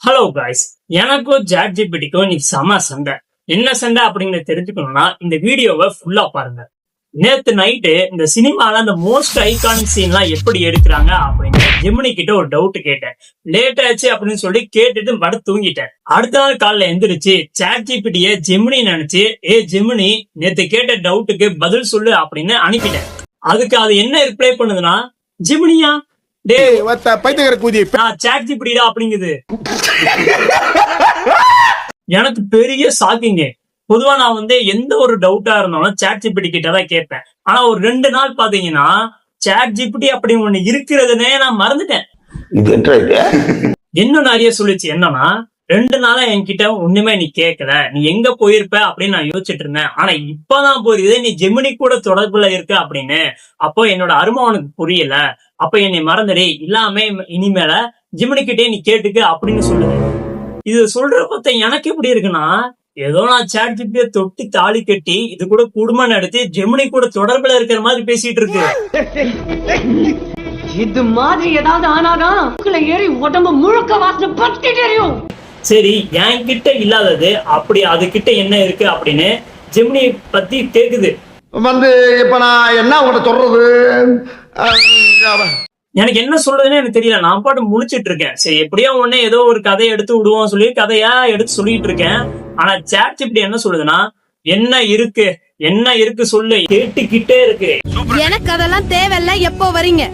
Hello guys, எனக்கும் ChatGPTக்கும் இன்னைக்கு செம சண்டை. என்ன சண்டை அப்படிங்கறத தெரிஞ்சுக்கணும்னா இந்த வீடியோவை ஃபுல்லா பாருங்க. நேத்து நைட்டு இந்த சினிமால அந்த மோஸ்ட் ஐகானிக் சீன்லாம் எப்படி எடுக்கிறாங்க அப்படின்னு ஜெமினி கிட்ட ஒரு டவுட் கேட்டேன். லேட் ஆச்சு அப்படின்னு சொல்லி கேட்டுட்டு படுத்து தூங்கிட்டேன். அடுத்த நாள் காலைல எந்திரிச்சு ChatGPTய ஜெமினி நினைச்சு, ஜெமினி நேத்து கேட்ட டவுட்டுக்கு பதில் சொல்லு அப்படின்னு அனுப்பிட்டேன். அதுக்கு அது என்ன ரிப்ளை பண்ணுதுன்னா, ஜெமினியா ChatGPT அப்படிங்குது. எனக்கு பெரிய ஷாக்கிங். பொதுவா நான் எந்த ஒரு டவுட்டா இருந்தாலும் ChatGPT கிட்டதான் கேட்பேன். ஆனா ஒரு 2 நாள் பாத்தீங்கன்னா ChatGPT அப்படி ஒண்ணு இருக்கிறதுனே நான் மறந்துட்டேன். இன்னும் நிறைய சொல்லிச்சு. என்னன்னா 2 நாளா என்கிட்ட ஒண்ணுமே நீ கேட்கல, நீ எங்க போயிருப்ப அப்படின்னு நான் யோசிச்சுட்டு இருந்தேன். ஆனா இப்பதான் புரியுது நீ ஜெமினி கூட தொடர்புல இருக்க அப்படின்னு. அப்போ என்னோட அருமை உனக்கு புரியல, அப்ப என்னை மறந்துடே, இல்லாம இனிமேல ஜெமினி கிட்டே நீ கேட்டுக்க அப்படின்னு சொல்லுது. இது சொல்ற பத்த எனக்கு எப்படி இருக்குன்னா, ஏதோ நான் ChatGPT தொட்டி தாலி கட்டி இது கூட குடும்பம் நடத்தி ஜெமினி கூட தொடர்புல இருக்கிற மாதிரி பேசிட்டு இருக்கு. இது மாதிரி ஏதாவது ஆனாதான் ஏறி உடம்பு முழுக்க வாசனை பத்தி தெரியும். சரி, என்கிட்ட இல்லாதது அப்படி அதுகிட்ட என்ன இருக்கு அப்படின்னு ஜெமினி பத்தி கேக்குது. இப்ப நான் என்ன உங்கள்கிட்ட சொல்றது, எனக்கு என்ன சொல்றதுன்னு எனக்கு தெரியல. நான் பாட்டு முழிச்சிட்டு இருக்கேன். சரி, எப்படியோ ஒண்ணு ஏதோ ஒரு கதையை எடுத்து விடுவோம் சொல்லி கதையா எடுத்து சொல்லிட்டு இருக்கேன். ஆனா ChatGPT என்ன சொல்லுதுன்னா, என்ன இருக்கு சொல்லு, கேட்டுக்கிட்டே இருக்கு. எனக்கு அதெல்லாம் தேவையில்ல. எப்போ வரீங்க?